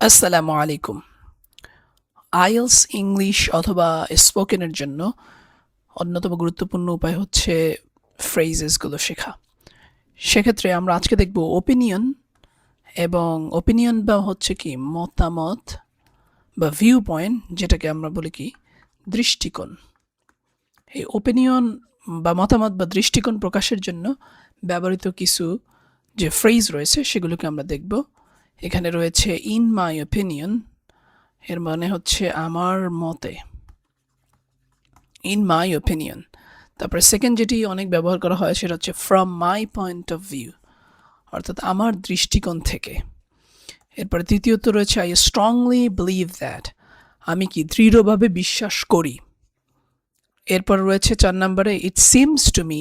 আসসালামু আলাইকুম। IELTS English অথবা স্পোকেনের জন্য অন্যতম গুরুত্বপূর্ণ উপায় হচ্ছে ফ্রেজেসগুলো শেখা। সেক্ষেত্রে আমরা আজকে দেখব ওপিনিয়ন এবং ওপিনিয়ন বা হচ্ছে কি মতামত বা ভিউ পয়েন্ট, যেটাকে আমরা বলি কি দৃষ্টিকোণ। এই ওপিনিয়ন বা মতামত বা দৃষ্টিকোণ প্রকাশের জন্য ব্যবহৃত কিছু যে ফ্রেজ রয়েছে সেগুলোকে আমরা দেখব। এখানে রয়েছে ইন মাই ওপিনিয়ন, এর মানে হচ্ছে আমার মতে, ইন মাই ওপিনিয়ন। তারপরে সেকেন্ড যেটি অনেক ব্যবহার করা হয় সেটা হচ্ছে from my point of view, অর্থাৎ আমার দৃষ্টিকোণ থেকে। এরপরে তৃতীয়ত রয়েছে আই স্ট্রংলি বিলিভ দ্যাট, আমি কি দৃঢ়ভাবে বিশ্বাস করি। এরপর রয়েছে 4 নম্বরে ইট সিমস টু মি,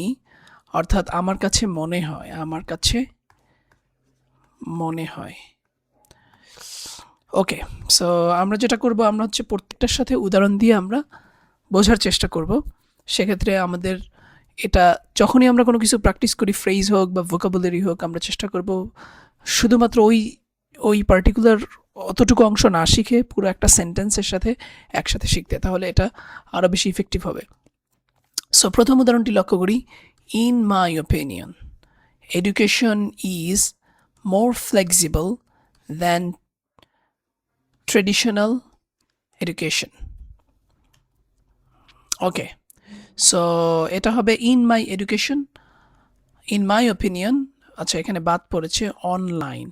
অর্থাৎ আমার কাছে মনে হয়, আমার কাছে মনে হয়। ওকে, সো আমরা যেটা করব, আমরা হচ্ছে প্রত্যেকটার সাথে উদাহরণ দিয়ে আমরা বোঝার চেষ্টা করব। সেক্ষেত্রে আমাদের এটা যখনই আমরা কোনো কিছু প্র্যাকটিস করি, ফ্রেজ হোক বা ভোকাবুলারি হোক, আমরা চেষ্টা করব শুধুমাত্র ওই পার্টিকুলার অতটুকু অংশ না শিখে পুরো একটা সেন্টেন্সের সাথে একসাথে শিখতে, তাহলে এটা আরও বেশি ইফেক্টিভ হবে। সো প্রথম উদাহরণটি লক্ষ্য করি। In my opinion, education is more flexible than traditional education. Okay, so এটা হবে in my education, in my opinion. আচ্ছা, এখানে বাদ পড়েছে অনলাইন।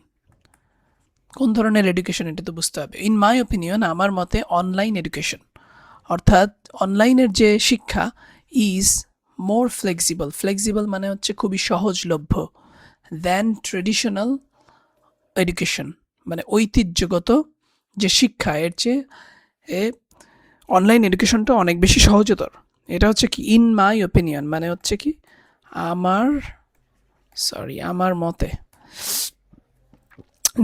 কোন ধরনের এডুকেশন এটা তো বুঝতে হবে। ইন মাই ওপিনিয়ন, আমার মতে অনলাইন এডুকেশন, অর্থাৎ অনলাইনের যে শিক্ষা ইজ মোর ফ্লেক্সিবল। ফ্লেক্সিবল মানে হচ্ছে খুবই সহজলভ্য। দ্যান ট্রেডিশনাল এডুকেশন মানে ঐতিহ্যগত যে শিক্ষা, এর চেয়ে অনলাইন এডুকেশনটা অনেক বেশি সহজতর। এটা হচ্ছে কি ইন মাই ওপিনিয়ন মানে হচ্ছে কি আমার মতে।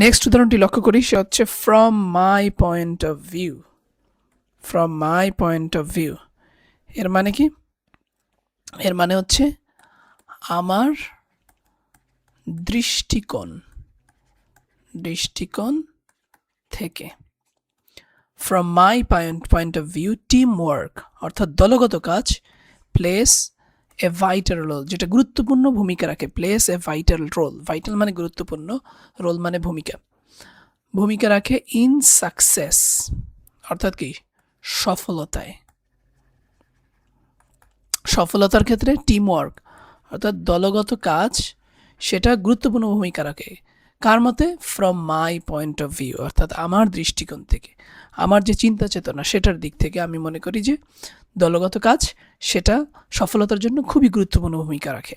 নেক্সট উদাহরণটি লক্ষ্য করি, সে হচ্ছে from my point of view. From my point of view এর মানে কি? এর মানে হচ্ছে আমার দৃষ্টিকোণ থেকে। From my point of view team work, অর্থাৎ দলগত কাজ, প্লেস এ ভাইটাল রোল, যেটা গুরুত্বপূর্ণ ভূমিকা রাখে। Plays a vital role, vital মানে গুরুত্বপূর্ণ, রোল মানে ভূমিকা রাখে ইন সাকসেস, অর্থাৎ কি সফলতার ক্ষেত্রে টিম ওয়ার্ক অর্থাৎ দলগত কাজ, সেটা গুরুত্বপূর্ণ ভূমিকা রাখে। কার মতে? From my point of view, অর্থাৎ আমার দৃষ্টিকোণ থেকে, আমার যে চিন্তা চেতনা সেটার দিক থেকে আমি মনে করি যে দলগত কাজ সেটা সফলতার জন্য খুবই গুরুত্বপূর্ণ ভূমিকা রাখে।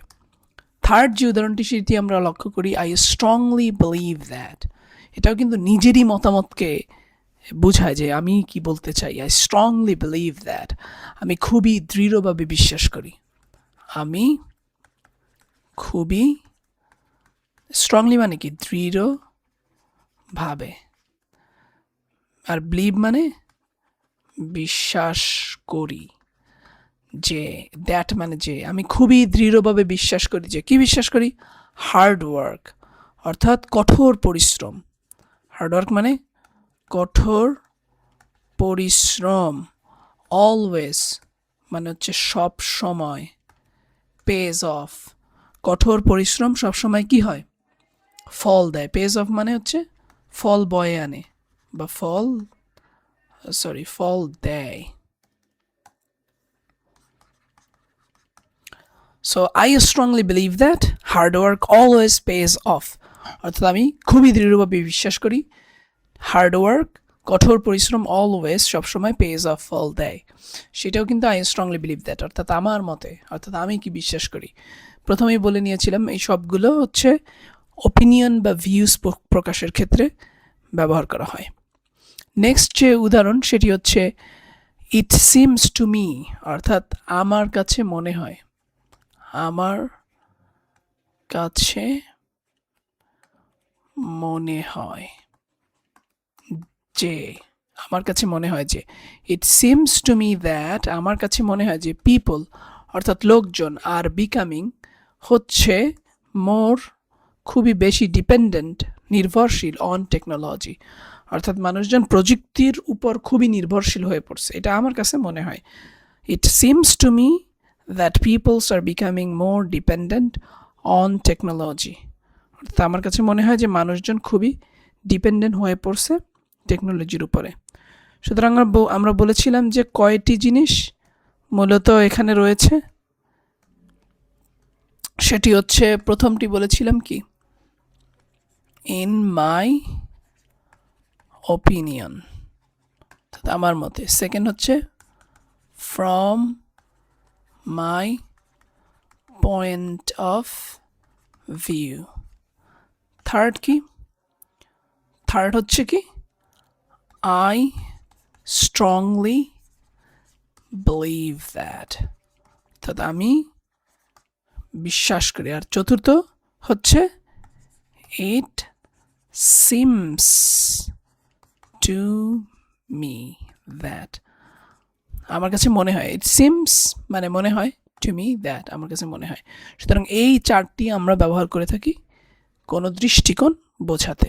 থার্ড যে উদাহরণটি সেটি আমরা লক্ষ্য করি, আই স্ট্রংলি বিলিভ দ্যাট। এটাও কিন্তু নিজেরই মতামতকে বোঝায় যে আমি কি বলতে চাই। আই স্ট্রংলি বিলিভ দ্যাট, আমি খুবই দৃঢ়ভাবে বিশ্বাস করি। আমি খুবই, স্ট্রংলি মানে কি দৃঢ়ভাবে, আর বিলিভ মানে বিশ্বাস করি, যে দ্যাট মানে যে, আমি খুবই দৃঢ়ভাবে বিশ্বাস করি যে, কি বিশ্বাস করি? হার্ড ওয়ার্ক, অর্থাৎ কঠোর পরিশ্রম। হার্ড ওয়ার্ক মানে কঠোর পরিশ্রম। অলওয়েজ মানে হচ্ছে সব সময়। পেজ অফ, কঠোর পরিশ্রম সব সময় কি হয়? ফল দেয়। পেজ অফ মানে হচ্ছে ফল বয়ে আনে বা ফল দেয়। So I strongly believe that hard work always page of, অর্থাৎ আমি খুবই দৃঢ়ভাবে বিশ্বাস করি হার্ড ওয়ার্ক কঠোর পরিশ্রম অলওয়েজ সবসময় পেজ অফ, ফল দেয়। সেটাও কিন্তু আই স্ট্রংলি বিলিভ দ্যাট, অর্থাৎ আমার মতে, অর্থাৎ আমি কি বিশ্বাস করি। প্রথমেই বলে নিয়েছিলাম এই সবগুলো হচ্ছে ওপিনিয়ন বা ভিউজ প্রকাশের ক্ষেত্রে ব্যবহার করা হয়। নেক্সট যে উদাহরণ সেটি হচ্ছে ইট সিমস টু মি, অর্থাৎ আমার কাছে মনে হয়। আমার কাছে মনে হয় যে, আমার কাছে মনে হয় যে, it seems to me that, আমার কাছে মনে হয় যে পিপল অর্থাৎ লোকজন আর বিকামিং হচ্ছে মোর খুবই বেশি ডিপেন্ডেন্ট নির্ভরশীল অন টেকনোলজি, অর্থাৎ মানুষজন প্রযুক্তির উপর খুবই নির্ভরশীল হয়ে পড়ছে, এটা আমার কাছে মনে হয়। It seems to me that people's R becoming more dependent on technology, অর্থাৎ আমার কাছে মনে হয় যে মানুষজন খুবই ডিপেন্ডেন্ট হয়ে পড়ছে টেকনোলজির উপরে। সুতরাং আমরা বলেছিলাম যে কয়টি জিনিস মূলত এখানে রয়েছে, সেটি হচ্ছে প্রথমটি বলেছিলাম কি, ইন মাই ওপিনিয়ন, আমার মতে। সেকেন্ড হচ্ছে from my point of view. Third কি, থার্ড হচ্ছে কি, আই স্ট্রংলি বিলিভ দ্যাট, অর্থাৎ আমি বিশ্বাস করি। আর চতুর্থ হচ্ছে it seems to me that, আমার কাছে মনে হয়। ইট সিমস মানে মনে হয়, টু মি দ্যাট আমার কাছে মনে হয়। সুতরাং এই চারটি আমরা ব্যবহার করে থাকি কোনো দৃষ্টিকোণ বোঝাতে।